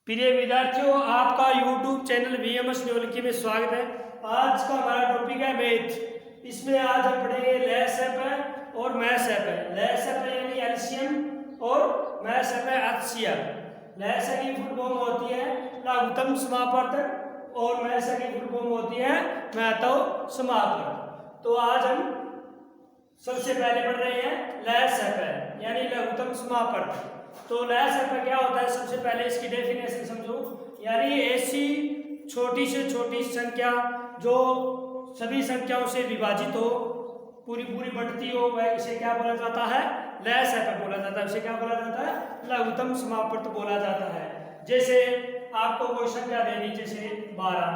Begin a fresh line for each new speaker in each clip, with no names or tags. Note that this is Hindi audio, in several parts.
प्रिय विद्यार्थियों, आपका YouTube चैनल VMS न्यूलिकी में स्वागत है। आज का हमारा टॉपिक है मैथ। इसमें आज हम पढ़ेंगे लैसएप है और मैसएप है। लैसएप है यानी एलसीएम और मैसएप है HCF। लैसएप की फुल फॉर्म होती है लघुत्तम समापवर्तक और मैसएप की फुल फॉर्म होती है महत्तव समापवर्तक। तो आज हम सबसे पहले पढ़ रहे हैं लैसएप है यानी लघुत्तम समापवर्तक। तो लैसएप क्या होता है, सबसे पहले इसकी डेफिनेशन समझो। यानी ऐसी छोटी से छोटी संख्या जो सभी संख्याओं से विभाजित हो, पूरी पूरी बढ़ती हो, वह इसे क्या बोला जाता है? लैसएप बोला जाता है। इसे क्या बोला जाता है? लघुत्तम समापवर्तक बोला जाता है। जैसे आपको कोई संख्या दे दी, जैसे 12,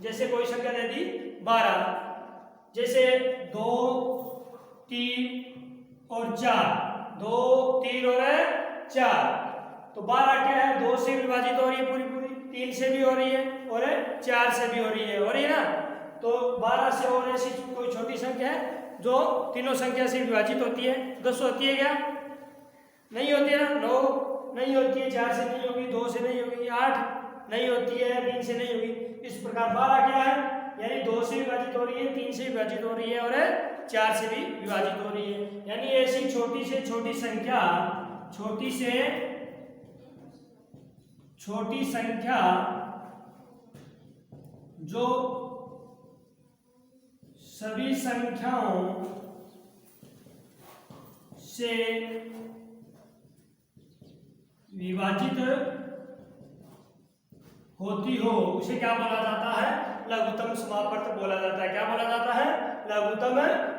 जैसे कोई संख्या दे दी 12, जैसे 2, 3 और 4, 2, 3 और 4, तो 12 क्या है? 2 से विभाजित हो रही है पूरी पूरी, 3 से भी हो रही है और 4 से भी हो रही है ना। तो 12 से और ऐसी कोई छोटी संख्या है जो तीनों संख्या से विभाजित होती है। 10 होती है क्या? नहीं होती है ना। 9 नहीं होती है, 4 से नहीं होगी, 2 से नहीं होगी, 8 नहीं होती है, 3 से नहीं होगी। इस प्रकार 12 क्या है? यानी 2 से विभाजित हो रही है, 3 से विभाजित हो रही है और 4 से भी विभाजित हो रही है। यानी ऐसी छोटी से छोटी संख्या, छोटी से छोटी संख्या जो सभी संख्याओं से विभाजित होती हो, उसे क्या बोला जाता है? लघुत्तम समापवर्तक बोला जाता है। क्या बोला जाता है? लघुत्तम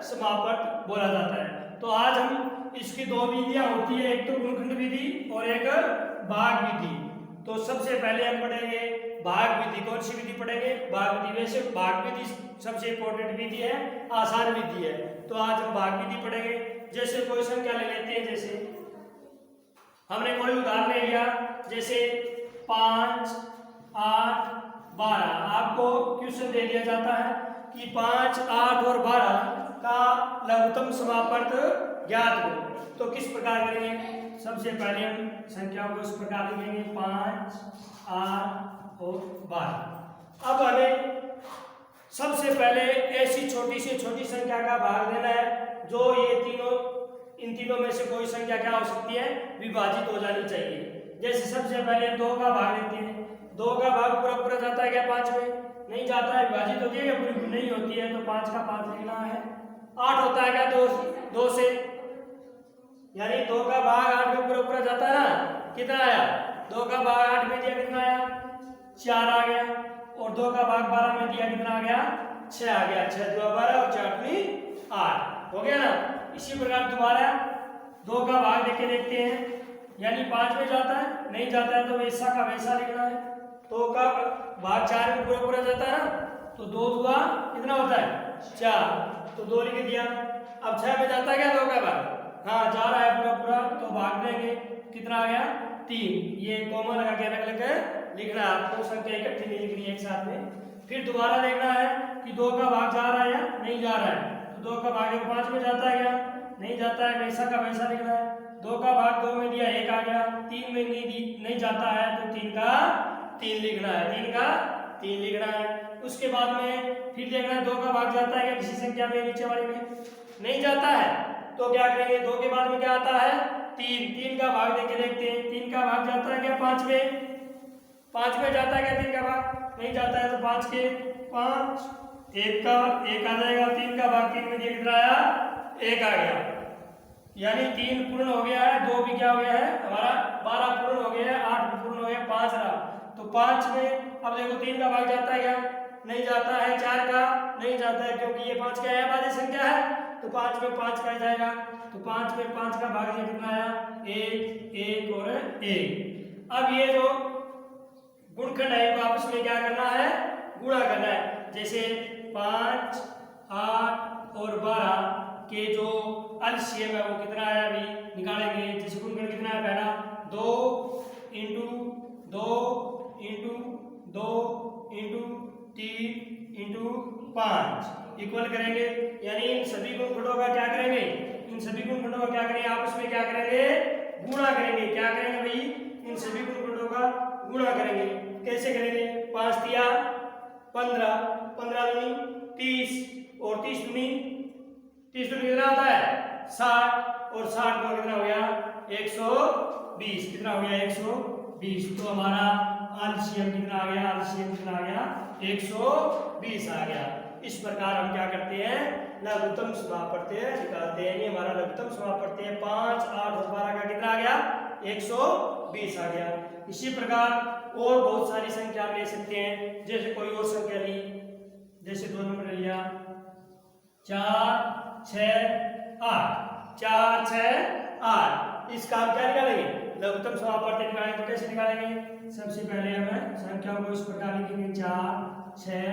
समापवर्तक बोला जाता है। तो आज हम इसकी दो विधियां होती है, एक तो गुणनखंड विधि और एक भाग विधि। तो सबसे पहले हम पढ़ेंगे भाग विधि। कौन सी विधि पढ़ेंगे? भाग विधि। वैसे भाग विधि सबसे इंपॉर्टेंट विधि है, आसान विधि है। तो आज हम भाग विधि पढ़ेंगे। जैसे कोई संख्या ले लेते हैं, जैसे हमने कोई उदाहरण ले लिया, जैसे 5, 8, 12। आपको क्वेश्चन दे दिया जाता है कि 5, 8 और 12 का लघुत्तम समापवर्तक ज्ञात करो। तो किस प्रकार करेंगे? सबसे पहले हम संख्याओं को इस प्रकार लिखेंगे, 5, 8 और 12। अब हमें सबसे पहले ऐसी छोटी से छोटी संख्या का भाग देना है जो ये तीनों, इन तीनों में से कोई संख्या क्या हो सकती है? विभाजित हो जानी चाहिए। जैसे सबसे पहले 2 का भाग देते हैं। 2 का भाग पूरा पूरा जाता है क्या 5 में? नहीं जाता है। विभाजित होती है क्या? पूरी नहीं होती है। तो 5 का 5 लिखना है। 8 होता है क्या? 2 से, यानी 2 का भाग 8 में पूरा पूरा जाता है ना। कितना आया? 2 का भाग 8 में दिया, कितना आया? 4 आ गया। और 2 का भाग 12 में दिया, कितना आ गया? 6 आ गया। 6 2 12 और 4 3 8 हो गया ना। इसी प्रकार दोबारा 2 का भाग देके देखते हैं, यानी 5 में जाता है, नहीं जाता है तो वैसा का वैसा लिखना है। 2 का भाग 4 में पूरा पूरा जाता है ना, तो 2 दूना कितना होता है? 4, तो 2 लिख दिया। अब 6 में जाता है क्या 2 का भाग? हाँ, जा रहा है पूरा पूरा, तो भाग देंगे, कितना आ गया? 3। ये कॉमन लगा के अलग अलग लिखना है आपको, संख्या इकट्ठी नहीं लिखनी है एक साथ में। फिर दोबारा देखना है कि 2 का भाग जा रहा है या नहीं जा रहा है। तो 2 का भाग 5 में जाता है क्या? नहीं जाता है, वैसा का वैसा लिखना है। 2 का भाग 2 में दिया, 1 आ गया। 3 में नहीं जाता है, तो 3 का 3 लिखना है। 3 का 3 लिखना है। उसके बाद में फिर देखना है 2 का भाग जाता है क्या किसी संख्या में? नीचे वाली में नहीं जाता है, तो क्या करेंगे? 2 के बाद में क्या आता है? 3। 3 का भाग देके देखते हैं। 3 का भाग जाता है क्या 5 में? 5 में जाता है क्या 3 का भाग? नहीं जाता है, तो 5 के 5, 1 का 1 आ जाएगा। 3 का भाग 3 में दिया, कितना आया? 1 आ गया। यानी 3 पूर्ण हो गया है, 2 भी क्या हो गया है हमारा? 12 पूर्ण हो गया है, 8 भी पूर्ण हो गया, 5 रहा। तो 5 में अब देखो 3 का भाग जाता है क्या? नहीं जाता है। 4 का नहीं जाता है, क्योंकि ये 5 क्या है? आबादी संख्या है, तो 5 में 5 का जाएगा। तो 5 में 5 का भाग दिया, कितना आया? 1, 1 और 1। अब ये जो गुणनखंड है इनको आपस में क्या करना है? गुणा करना है। जैसे 5, 8 और 12 के जो एलसीएम है वो कितना आया अभी निकालेंगे। जैसे गुणनखंड कितना है? पहला 2 into 2 into 2 into 3 into 5 equal करेंगे। यानी इन सभी गुणनखंडों का क्या करेंगे? इन सभी गुणनखंडों का क्या करेंगे? आपस में क्या करेंगे? गुणा करेंगे। क्या करेंगे भाई? इन सभी गुणनखंडों का गुणा करेंगे। कैसे करेंगे? 5 तिया 15, 15 दूनी 30 और 30 दूनी कितना आता है? 60 और 60 का कितना हो गया? 120। कितना हो गया? 120। तो हमारा एलसीएम कितना आ गया? एलसीएम कितना आ गया? 120 आ गया। इस प्रकार हम क्या करते हैं? लघुत्तम समापवर्तीय निकालते हैं। ये हमारा लघुत्तम समापवर्तीय 5, 8 और 12 का कितना आ गया? 120 आ गया। इसी प्रकार और बहुत सारी संख्या ले सकते हैं। जैसे कोई और संख्या ली, जैसे 2 नंबर लिया 4, 6, 8, 4, 6, 8। इसका हम क्या निकालेंगे? लघुत्तम समापवर्तीय निकालेंगे। तो कैसे निकालेंगे? सबसे पहले हमें संख्याओं को इस प्रकार लिखेंगे 4, 6,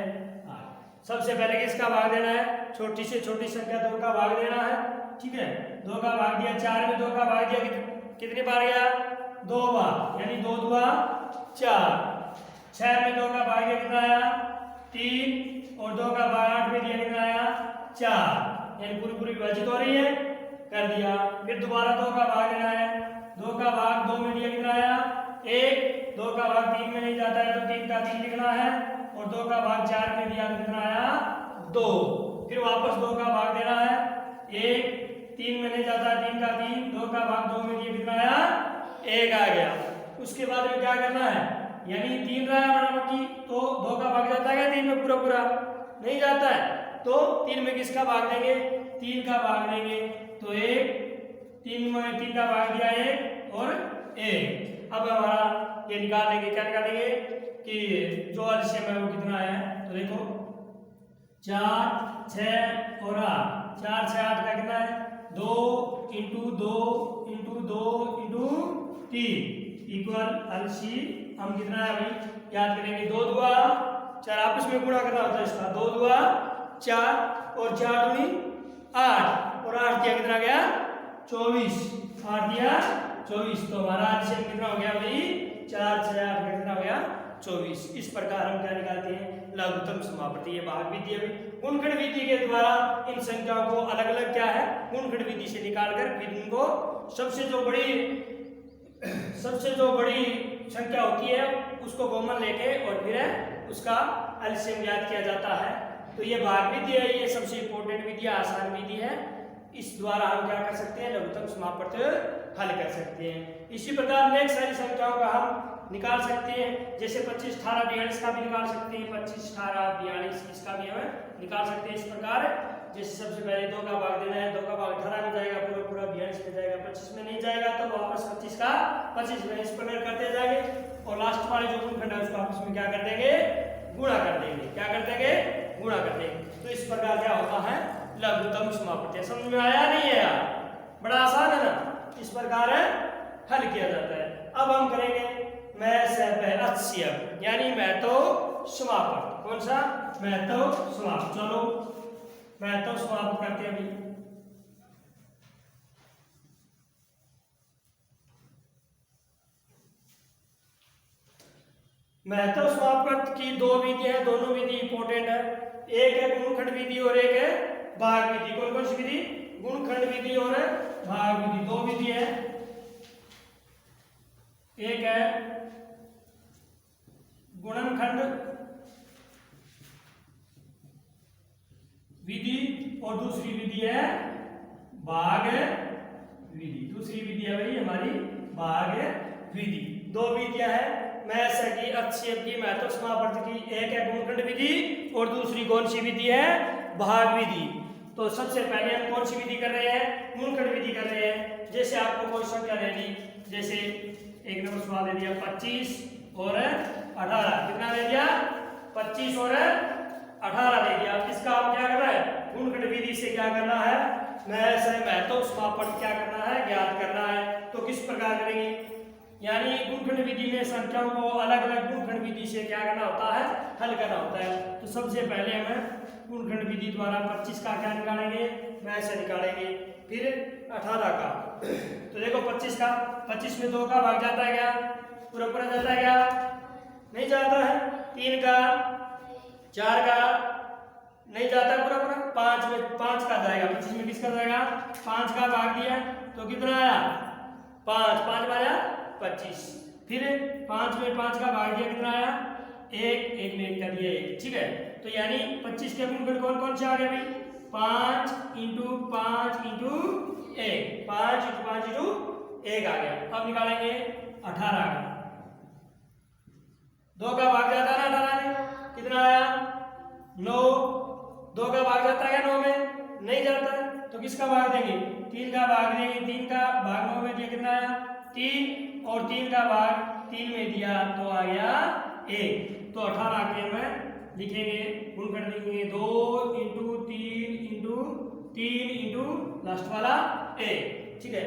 8। सबसे पहले किसका भाग देना है? छोटी से छोटी संख्या 2 का भाग देना है। ठीक है, 2 का भाग दिया। 4 में 2 का भाग दिया कितनी बार गया? 2 बार, यानी 2 दूआ 4। 6 में 2 का भाग दिया कितना आया? 3 और 2 का भाग 8 में दिया कितना आया? 4। यानी पूरी पूरी विभाजित हो रही है, कर दिया। फिर दोबारा 2 का भाग देना है। 2 का भाग 2 में दिया कितना आया? 1। 2 का भाग 3 में नहीं जाता है तो 3 का 3 लिखना है और 2 का भाग 4 में दिया कितना आया? 2। फिर वापस 2 का भाग देना है। 1, 3 में नहीं जाता है 3 का 3, 2 का भाग 2 में दिया कितना आया? 1 आ गया। उसके बाद में क्या करना है? यानी 3 रहा बराबर की, तो 2 का भाग जाता है 3 में? पूरा पूरा नहीं जाता है, तो 3 में किसका भाग देंगे? 3 का भाग देंगे। तो 1, 3 में 3 का भाग दिया 1 और 1। अब हमारा ये निकाल लेंगे। क्या निकालेंगे? कि जो एलसीएम है वो कितना है? तो देखो 4, 6 और 8। 4, 6, 8 का कितना है? 2 × 2 × 2 × 3 इक्वल एलसीएम कितना है भाई? याद करेंगे 2 दूआ 4। आपस में गुणा करना होता है इसका। 2 दूआ 4 और 4 दूनी 8 और 8 दिया कितना गया? 24। 8 दिया 24। तो हमारा एलसीएम कितना हो गया भाई? 4, 6, 8 का कितना हो गया? 24। इस प्रकार हम क्या निकालते हैं? लघुत्तम समापवर्तीय भाग विधि। गुणनखंड विधि के द्वारा इन संख्याओं को अलग अलग क्या है? गुणनखंड विधि से निकालकर फिर इनको सबसे जो बड़ी संख्या होती है उसको कॉमन लेके और फिर उसका एलसीएम ज्ञात किया जाता है। तो ये भाग विधि है, ये सबसे इंपॉर्टेंट विधि है, आसान विधि है। इस द्वारा हम क्या कर सकते हैं? लघुत्तम समापवर्तीय हल कर सकते हैं। इसी प्रकार नेक्स्ट सारी संख्याओं का हम निकाल सकते हैं। जैसे 25, 18, 42 का भी निकाल सकते हैं। 25, 18, 42 इसका भी हम निकाल सकते हैं इस प्रकार। जैसे सबसे पहले 2 का भाग देना है। 2 का भाग 18 में जाएगा, पूरा पूरा 42 में जाएगा। 25 में नहीं जाएगा तो वापस 25 का 25 में इस प्रकार करते जाएंगे और लास्ट वाले जो गुणनखंड है उसको आपस में क्या कर देंगे? गुणा कर देंगे। क्या कर देंगे? गुणा कर देंगे। तो इस प्रकार क्या होता है? लघुत्तम समापवर्तीय। समझ में आया नहीं है यार? बड़ा आसान है ना? इस प्रकार हल किया जाता है। अब हम करेंगे यानी महत्व समापक। कौन सा? महत्व समापक। चलो महत्व समाप्त करते हैं अभी। महत्व समाप्त की 2 विधि है, दोनों विधि इंपॉर्टेंट है। एक है गुणनखंड विधि और एक है भाग विधि। कौन कौन सी विधि? गुणनखंड विधि और भाग विधि। 2 विधि है। एक है गुणनखंड विधि और दूसरी विधि है भाग विधि। दूसरी विधि है भाई हमारी भाग विधि। 2 विधियां हैं की एलसीएम की, महत्व समापवर्त की। एक है गुणनखंड विधि और दूसरी कौन सी विधि है? भाग विधि। तो सबसे पहले हम कौन सी विधि कर रहे हैं? गुणनखंड विधि कर रहे हैं। जैसे आपको कोई संख्या दे दी, जैसे एक नंबर सवाल दे दिया 25 और 18। कितना दे दिया? 25 और 18 दे दिया। इसका आप क्या करना है? गुणनखंड विधि से क्या करना है? महत्व समापवर्त क्या करना है? ज्ञात करना है। तो किस प्रकार करेंगे? यानी गुणनखंड विधि में संख्याओं को अलग अलग गुणनखंड विधि से क्या करना होता है? हल करना होता है। तो सबसे पहले हमें गुणनखंड विधि द्वारा 25 का क्या निकालेंगे? निकालेंगे। फिर 18 का। तो देखो 25 का, 25 में 2 का भाग जाता है क्या? पूरा पूरा जाता है क्या? नहीं जाता है। 3 का, 4 का नहीं जाता पूरा पूरा। 5 में 5 का जाएगा। 25 में किसका जाएगा? 5 का भाग दिया तो कितना आया? 5 5 आया 25। फिर 5 में 5 का भाग दिया कितना आया 1, 1 में 1 का दिया 1, ठीक है। तो यानी 25 के गुणनखंड कौन कौन से आ गए भाई 5 × 5 × 1, 5 × 5 × 1 आ गया। अब निकालेंगे 18 का, 2 का भाग जाता है ना 18 में, कितना आया 9, 2 का भाग जाता है 9 में, नहीं जाता है, तो किसका भाग देंगे 3 का भाग देंगे, 3 का भाग 9 में दिया कितना आया 3, और 3 का भाग 3 में दिया तो आ गया 1। तो 18 के में लिखेंगे गुणनखंड लिखेंगे 2 × 3 × 3 × लास्ट वाला 1, ठीक है।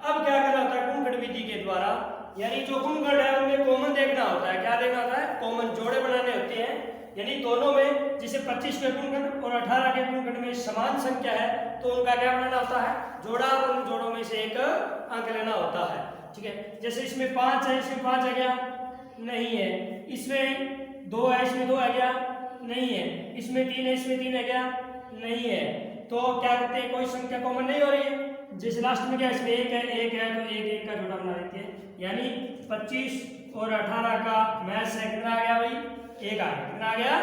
अब क्या करना होता है गुणनखंड विधि के द्वारा, यानी जो गुणनखंड है उनमें कॉमन देखना होता है। क्या देखना होता है कॉमन जोड़े बनाने होते हैं, यानी दोनों में जैसे 25 के गुणनखंड और 18 के गुणनखंड में समान संख्या है तो उनका क्या बनाना होता है जोड़ा, और उन जोड़ों में से एक अंक लेना होता है, ठीक है। जैसे इसमें 5 है, इसमें 5 है क्या नहीं है, इसमें 2 है, इसमें 2 है क्या नहीं है, इसमें 3 है, इसमें 3 है क्या नहीं है, तो क्या करते हैं कोई संख्या कॉमन नहीं हो रही है। जैसे लास्ट में क्या इसमें 1 है, 1 है, तो 1 1 का जोड़ा बना देते हैं, यानी 25 और 18 का मैच से कितना आ गया भाई 1 आ गया, कितना आ गया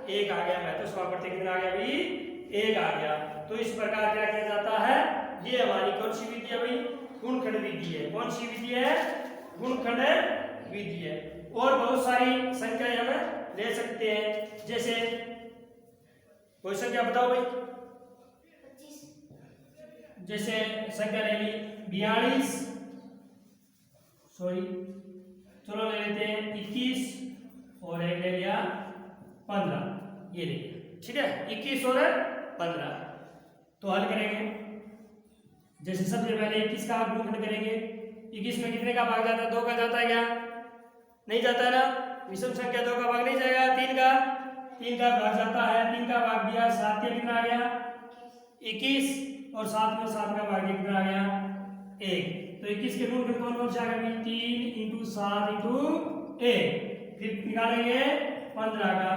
1 आ गया। मैं तो समापन कितना आ गया भाई 1 आ गया। तो इस प्रकार क्या किया जाता है, ये हमारी कौन सी विधि है भाई गुणनखंड विधि है। कौन सी विधि है गुणनखंड विधि है। और बहुत सारी संख्याएं हम ले सकते हैं, जैसे कोई संख्या बताओ भाई, जैसे संख्या ले ली 42, सॉरी चलो ले लेते हैं 21 और एक ले लिया 15, ये ले लिया, ठीक है 21 और 15। तो हल करेंगे, जैसे सबसे पहले 21 का गुणनखंड करेंगे, 21 में कितने का भाग जाता है 2 का जाता है क्या नहीं जाता है ना, विषम संख्या 2 का भाग नहीं जाएगा, 3 का भाग जाता है, 3 का भाग दिया 7 के कितना आ गया 21, और 7 में 7 का भाग कितना आ गया 1। तो 21 के गुणनखंड कौन कौन से आ गए 3 × 7 × 1। फिर निकालेंगे 15 का,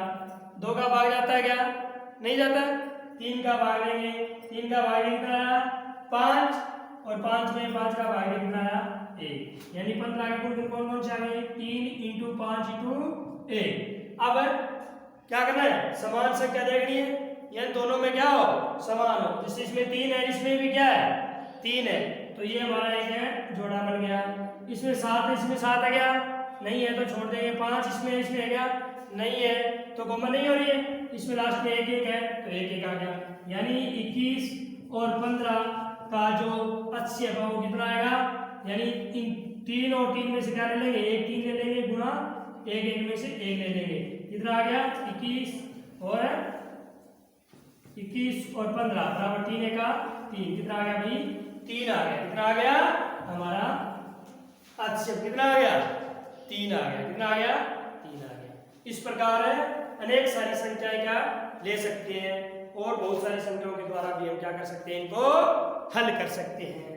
2 का भाग जाता है क्या नहीं जाता, 3 का भाग लेंगे, 3 का भाग कितना आया 5, और 5 में 5 का भाग कितना आया 1, यानी 15 के गुणनखंड कौन कौन से आ गए 3 × 5 × 1। अब क्या करना है समान संख्या देखनी है, यानी दोनों में क्या हो समान हो, जैसे इसमें 3 है, इसमें भी क्या है 3 है, तो ये हमारा एक है जोड़ा बन गया। इसमें 7 है, इसमें 7 है क्या नहीं है, तो छोड़ देंगे। 5 इसमें है क्या नहीं है, तो कॉमन नहीं हो रही है, इसमें लास्ट में 1 1 है, तो 1 1 आ गया, यानी 21 और 15 का जो अच्छी है वो कितना आएगा, यानी इन 3 और 3 में से क्या ले लेंगे 1 3 ले लेंगे, गुणा 1 1 में से 1 ले लेंगे, कितना आ गया 21 और 15 बराबर 3 का 3, कितना आ गया भाई 3 आ गया, कितना आ गया हमारा अच्छे कितना आ गया 3 आ गया, कितना आ गया 3 आ गया। इस प्रकार अनेक सारी संख्याएं क्या ले सकते हैं, और बहुत सारी संख्याओं के द्वारा भी हम क्या कर सकते हैं इनको हल कर सकते हैं।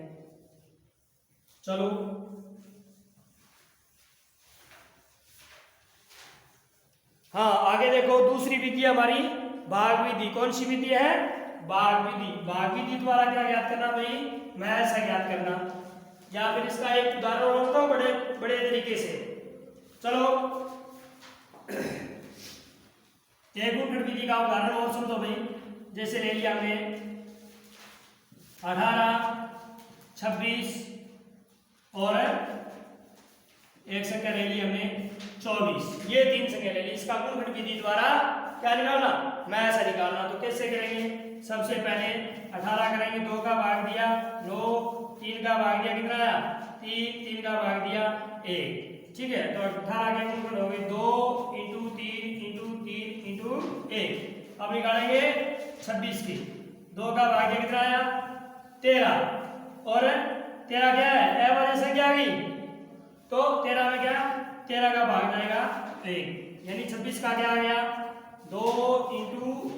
चलो हाँ आगे देखो, दूसरी विधि हमारी भाग विधि। कौन सी विधि है भाग विधि। भाग विधि द्वारा क्या ज्ञात करना भाई मैं ऐसा ज्ञात करना, या फिर इसका एक उदाहरण होता हूं बड़े बड़े तरीके से। चलो एक गुणनखंड विधि का उदाहरण और समझो भाई, जैसे ले लिया हमने 18 26 और एक संख्या ले ली हमने 24, ये 3 संख्या ले ली। इसका गुणनखंड विधि द्वारा क्या निकालना मैं ऐसा निकालना। तो कैसे करेंगे, सबसे पहले 18 करेंगे, 2 का भाग दिया 9, 3 का भाग दिया कितना आया 3, 3 का भाग दिया 1, ठीक है। तो 18 के गुणनखंड हो गए 2 × 3 × 3 × 1। अब निकालेंगे 26 की, 2 का भाग दिया कितना आया 13, और 13 क्या है अभाज्य संख्या आ गई, तो 13 में क्या 13 का भाग जाएगा 1, यानी 26 का क्या आ गया 2 ×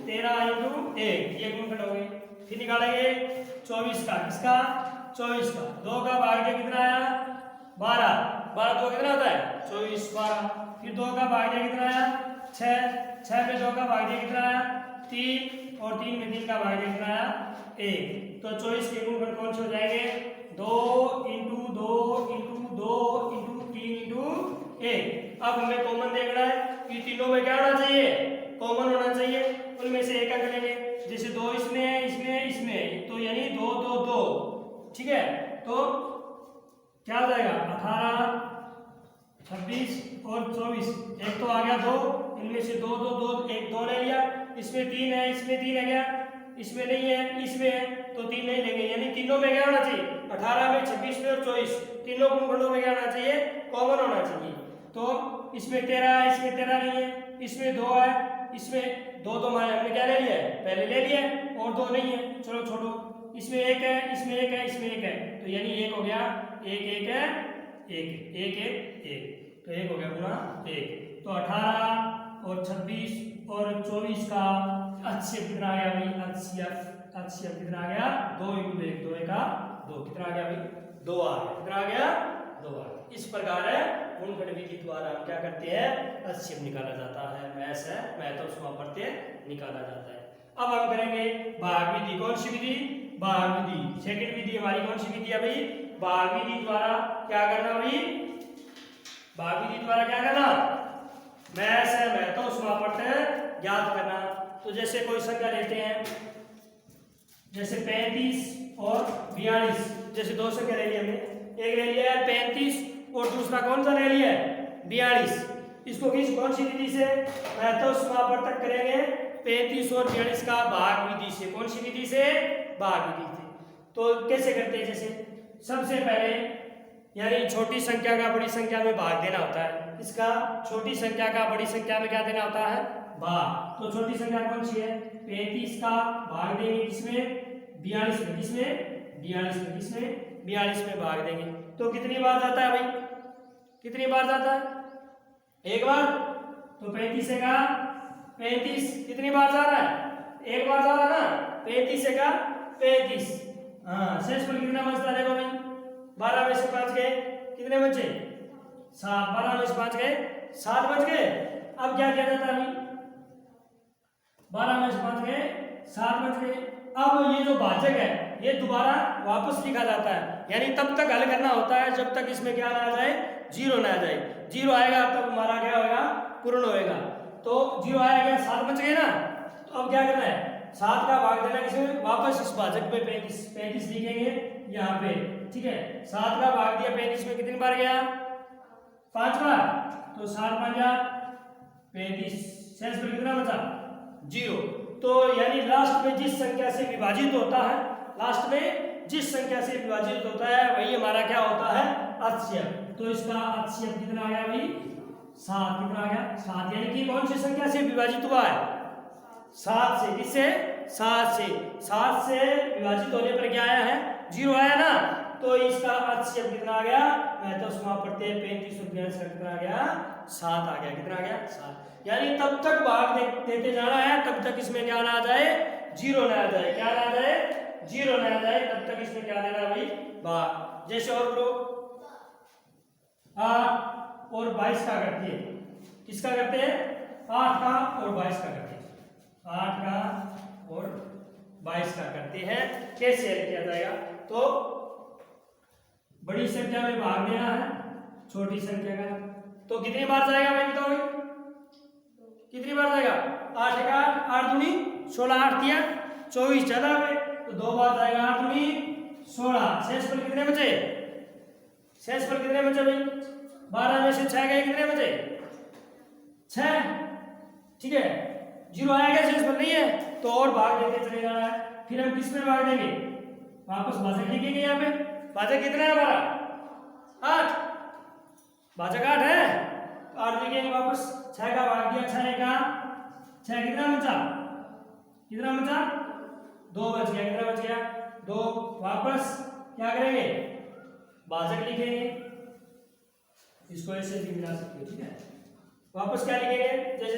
13 × 1, ये गुणनखंड हो गए। फिर निकालेंगे 24 का, किसका 24 का, 2 का भाग दिया कितना आया 12, 12 2 कितना होता है 24 12। फिर 2 का भाग दिया कितना आया 6, 6 में 2 का भाग दिया कितना आया 3, और 3 में 3 का भाग दिया कितना आया 1। तो 24 के गुणनखंड कौन से हो जाएंगे 2 × 2 × 2 × 3 × इंटू 1। अब हमें कॉमन देखना है कि तीनों में क्या होना चाहिए, कॉमन होना चाहिए। उनमें से एक अंक लेंगे, जैसे 2 इसमें है, इसमें है, तो यानी 2 2 2, ठीक है। तो क्या हो जाएगा 18 26 और 24, एक तो आ गया 2, इनमें से 2 2 2, एक 2 ले लिया, इसमें 3 है, इसमें 3 है क्या, इसमें नहीं है, इसमें है, तो 3 नहीं लेंगे। यानी तीनों में क्या होना चाहिए, 18 में 26 में और 24 तीनों गुणनखंडों में क्या होना चाहिए, कॉमन होना चाहिए। तो इसमें 13 है, इसमें 13 नहीं है, इसमें 2 है, इसमें 2 मान हमने क्या ले लिया है, पहले ले लिया है, और 2 नहीं है, चलो छोड़ो। इसमें 1 है, इसमें 1 है, इसमें 1 है, तो यानी 1 हो गया, 1 1 है, 1 1 1 1, तो 1 हो गया गुणा 1। तो 18 और 26 और 24 का HCF कितना आ गया भाई, HCF कितना आ गया, 2 × 1, 2 का 2, कितना आ गया भाई, 2 आ गया, कितना आ गया, 2 आ गया। इस प्रकार है गुणनखंड विधि द्वारा हम क्या करते हैं, HCF निकाला जाता है, मैथ है, मैथ और समापत्य निकाला जाता है। अब हम करेंगे भाग विधि। कौन सी विधि, भाग विधि। सेकंड विधि हमारी कौन सी विधि है भाई, भाग विधि द्वारा क्या करना भाई, भाग विधि द्वारा क्या करना, मैथ है, मैथ और समापत्य ज्ञात करना। तो जैसे कोई संख्या लेते हैं, जैसे 35 और 42, जैसे दो संख्या ले ली हमने, एक ले लिया है 35 और दूसरा कौन सा ले लिया है 42। इसको कौन सी विधि से, मैथ और समापत्तक करेंगे 35 और 42 का भाग विधि से। कौन सी विधि से, भाग विधि से। तो कैसे करते हैं, जैसे सबसे पहले यानी छोटी संख्या का बड़ी संख्या में भाग देना होता है, इसका छोटी संख्या का बड़ी संख्या में क्या देना होता है, भाग। तो छोटी संख्या कौन सी है, 35 का भाग देंगे किसमें, 42 में, किसमें 42 में, किसमें 42 में भाग देंगे। तो कितनी बार जाता है भाई, कितनी बार जाता है, एक बार। तो 35 का 35 कितनी बार जा रहा है, एक बार जा रहा है ना, 35 का 35। हाँ, शेषफल कितना बचता है, देखो भाई 12 में से 5 गए, कितने बचे 7, 12 में से 5 गए 7 बच गए। अब क्या किया जाता है भाई, 12 में से 5 गए 7 बच गए। अब ये जो भाजक है ये दोबारा वापस लिखा जाता है, यानी तब तक हल करना होता है जब तक इसमें क्या ना आ जाए, 0 ना आ जाए। 0 आएगा तब हमारा क्या होगा, पूर्ण होएगा। तो 0 आएगा, 7 बच गए ना, तो अब क्या करना है, 7 का भाग देना किसमें, वापस इस भाजक में 35 लिखेंगे यहाँ पे, ठीक है। 7 का भाग दिया 35 में, कितनी बार गया, 5 बार। तो 7 5 35, शेष पर कितना बचा, 0। तो यानी लास्ट में जिस संख्या से विभाजित होता है, लास्ट में जिस संख्या से विभाजित होता है वही हमारा क्या होता है, HCF। तो इसका HCF कितना आ गया भाई, 7, कितना आ गया 7, यानी कि कौन सी संख्या से विभाजित हुआ है, 7 से। किससे, 7 से। 7 से विभाजित होने पर क्या आया है, 0 आया ना, तो इसका HCF कितना आ गया, मैं तो समापत्य 35 और 42 का कितना आ गया, 7 आ गया, कितना आ गया 7। यानी तब तक भाग देते जाना है तब तक इसमें क्या ना आ जाए, 0 ना आ जाए, क्या ना आ जाए, 0 ना आ जाए, तब तक इसमें क्या देना भाई, भाग। जैसे और लोग 8 और 22 का करती है, किसका करते हैं, 8 का और 22 का करते हैं, 8 का और 22 का करते हैं। कैसे हल किया जाएगा, तो बड़ी संख्या में भाग देना है छोटी संख्या का। तो कितनी बार जाएगा भाई, बताओ भाई कितनी बार जाएगा, 8 का 8 दूनी 16, 8 दिया 24 ज्यादा में, तो 2 बार जाएगा, 8 दूनी 16। शेषफल कितने बचे, शेषफल कितने बचे भाई, 12 में से 6 गए, कितने बचे 6, ठीक है। 0 आया क्या, शेषफल नहीं है, तो और भाग देते चले जाना है। फिर हम किस में भाग देंगे, वापस भाजक लिखेंगे, यहाँ पे भाजक कितना है हमारा, 8, भाजक 8 है, 8 लिखेंगे वापस। 6 का भाग दिया, 6 का 6, कितना बचा, कितना बचा 2 बच गया, कितना बच गया 2। वापस क्या करेंगे, भाजक लिखेंगे, इसको ऐसे भी मिला सकते हो, ठीक है। वापस क्या लिखेंगे, जैसे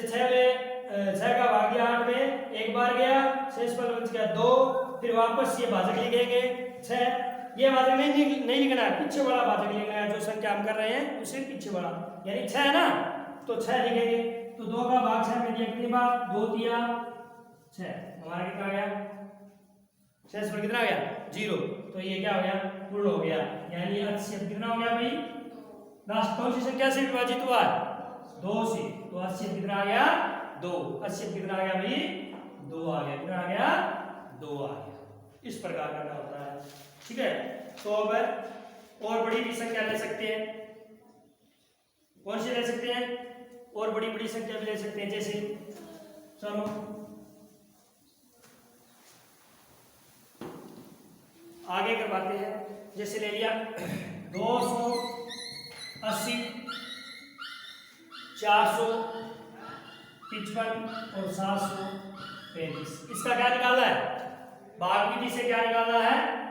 6 का भाग दिया 8 में, एक बार गया, शेषफल बच गया 2, फिर वापस ये भाजक लिखेंगे 6। ये भाजक नहीं लिखना है, पीछे वाला भाजक लिखना है, जो संख्या हम कर रहे हैं उसे पीछे वाला, यानी 6 है ना, तो 6 लिखेंगे। तो 2 का भाग 6 में दिया, कितनी बार, 2 दिया 6, हमारा कितना आ गया, शेषफल कितना आ गया 0। तो ये क्या हो गया, पूर्ण हो गया, यानी HCF कितना हो गया भाई, लास्ट कौन सी संख्या से विभाजित हुआ है? 2 से। तो 80 कितना आ गया? 2। 80 कितना आ गया भाई? 2 आ गया। कितना आ गया? 2 आ गया। इस प्रकार करना होता है, ठीक है। तो अब और बड़ी भी संख्या ले सकते हैं। कौन सी ले सकते हैं? और बड़ी बड़ी संख्या भी ले सकते हैं, जैसे चलो आगे करवाते हैं। जैसे ले लिया 280, 455 और 735। इसका क्या निकालना है? भाग विधि से क्या निकालना है?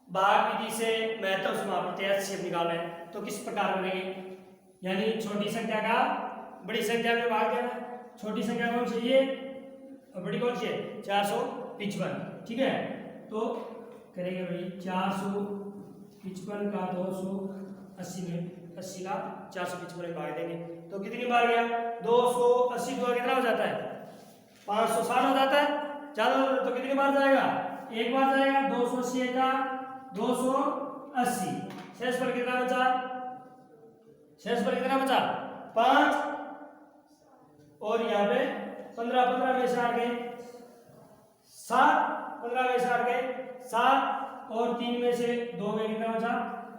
भाग विधि से महत्तम समापन HCF निकालना है। तो किस प्रकार करेंगे? यानी छोटी संख्या का बड़ी संख्या में भाग देना। छोटी संख्या कौन सी है और बड़ी कौन सी है? 455, ठीक है। तो करेंगे भाई 455 का 280 में 80 का 455 में भाग देंगे। तो कितनी बार गया? 280 द्वारा कितना हो जाता है? 560 हो जाता है। ज्यादा तो कितनी बार जाएगा? एक बार जाएगा। 280 का 280, शेष पर कितना बचा? शेष पर कितना बचा? 5 और यहाँ पे 15 में से हट गए 7, 15 में से हट गए 7 और 3 में से 2 में कितना बचा?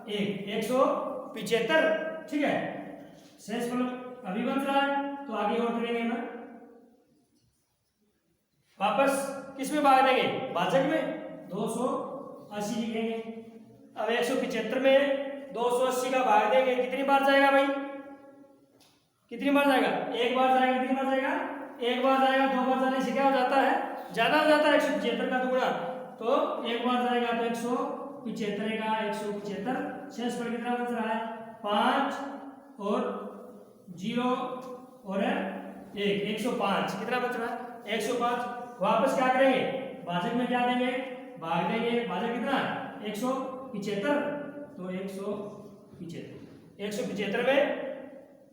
1, 175, ठीक है। शेष फल अभी बन रहा है, तो आगे और करेंगे ना। वापस किस में भाग देंगे? भाजक में 280 लिखेंगे। अब 175 में 280 का भाग देंगे, कितनी बार जाएगा भाई? कितनी बार जाएगा? एक बार जाएगा। कितनी बार जाएगा? एक बार जाएगा। 2 बार जाने से क्या हो जाता है? ज्यादा हो जाता है। 175 का दुगुना। तो एक बार जाएगा तो 175 का 175, शेष पर कितना बच रहा है? 5 और 0 और 1, 105। कितना बच रहा है? 105। वापस क्या करेंगे? भाजक में क्या देंगे? भाग देंगे। भाजक कितना? 175, तो 175 में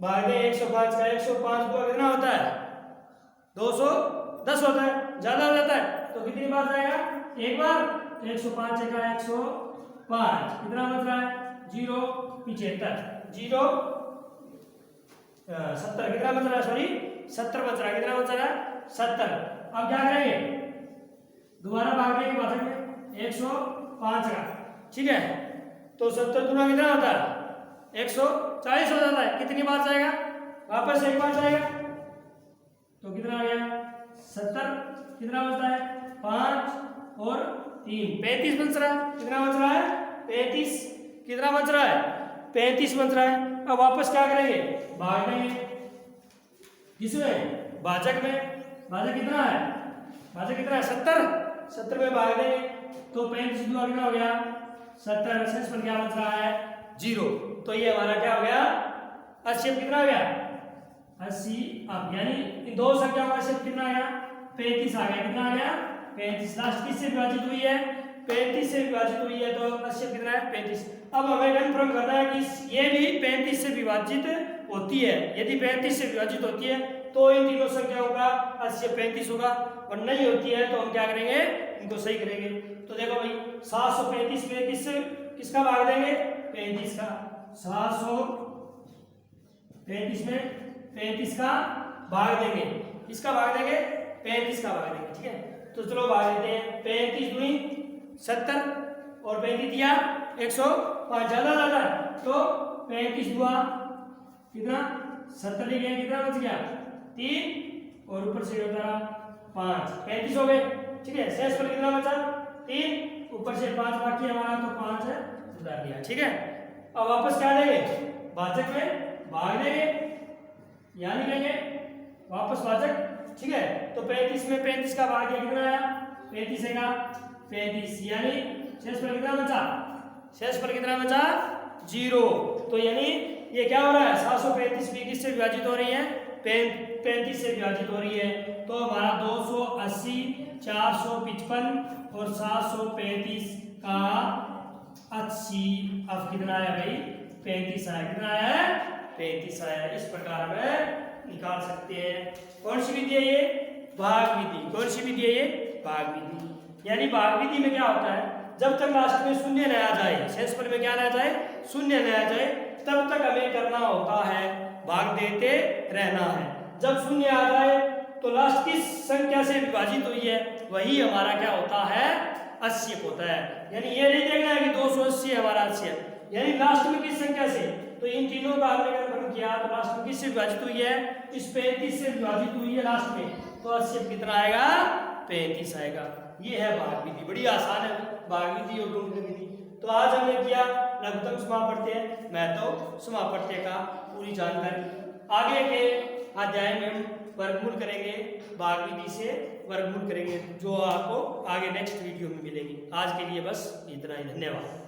भाग दें 105 का। 105 को कितना होता है? 210 होता है। ज्यादा हो जाता है तो कितनी बार जाएगा? एक बार। 105 का 105, कितना बच रहा है? 075, 70 कितना बच रहा है? सॉरी 70 बच रहा है। कितना बच रहा है? 70। अब क्या करेंगे? दोबारा भाग देंगे भाजक में 105 का, ठीक है। तो 70 गुना कितना होता है? 140 हो जाता है। कितनी बार जाएगा? वापस एक बार जाएगा। तो कितना आ गया? 70। कितना बचता है? 5 और 3, 35 बच रहा है। कितना बच रहा है? 35। कितना बच रहा है? 35 बच रहा है। अब वापस क्या करेंगे? भाग देंगे। किसमें? भाजक में। भाजक कितना है? भाजक कितना है? 70 में भाग देंगे तो 35 दुआ कितना हो गया? 70। शेष पर क्या बच रहा है? 0। तो ये हमारा क्या हो गया? 80 कितना हो गया? 80। अब यानी इन दो संख्याओं का शेष कितना आया? 35 आ गया। कितना आ गया? 35। लास्ट किससे विभाजित हुई है? 35 से विभाजित हुई है। तो 80 कितना है? 35। अब हमें कंफर्म करना है कि ये भी 35 से विभाजित होती है। यदि 35 से विभाजित होती है तो इन तीनों संख्याओं का 80 35 होगा, और नहीं होती है तो हम क्या करेंगे? इनको सही करेंगे। तो देखो भाई 735 में किसका भाग देंगे? 35 का। 735 में 35 का भाग देंगे। किसका भाग देंगे? 35 का भाग देंगे, ठीक है। तो चलो भाग देते हैं। 35 दूनी 70 और 35 दिया 105, ज्यादा ज्यादा तो 35 हुआ कितना? 70 लिखे। कितना बच गया? 3 और ऊपर से होता 5, 35 हो गए, ठीक है। शेष पर कितना बचा? 3, ऊपर से 5 बाकी हमारा, तो 5 है उधार दिया, ठीक है। अब वापस क्या देंगे? भाजक में भाग देंगे, यहाँ लिखेंगे वापस भाजक, ठीक है। तो 35 में 35 का भाग कितना आया? 35 है का 35, यानी शेष पर कितना बचा? शेष पर कितना बचा? 0। तो यानी ये क्या हो रहा है? 735 भी किससे विभाजित हो रही है? 35 से विभाजित हो रही है। तो हमारा 280, 455 और 735 का 80 अब कितना आया भाई? 35 आया। कितना आया है? 35 आया। इस प्रकार हमें निकाल सकते हैं। कौन सी विधि है ये? भाग विधि। कौन सी विधि है ये? भाग विधि। यानी भाग विधि में क्या होता है? जब तक लास्ट में शून्य न आ जाए, शेष पर में क्या न आ जाए? शून्य न आ जाए, तब तक हमें करना होता है भाग देते रहना है। जब शून्य आ जाए तो लास्ट की संख्या से विभाजित हुई है वही हमारा क्या होता है, 80 होता है। यानी ये नहीं देखना है कि 280 हमारा 80 है, यानी लास्ट में किस संख्या से, तो इन तीनों का हमने कंफर्म किया तो लास्ट में किससे विभाजित हुई है, इस 35 से विभाजित हुई है लास्ट में, तो 80 कितना आएगा, 35 आएगा। ये है भाग विधि, बड़ी आसान है भाग विधि और गुणन विधि। तो आज हमने किया लघुत्तम समापत्य, महत्व समापत्य का पूरी जानकारी। आगे के अध्याय में हम वर्गमूल करेंगे, भाग विधि से वर्गमूल करेंगे, जो आपको आगे नेक्स्ट वीडियो में मिलेगी। आज के लिए बस इतना ही, धन्यवाद।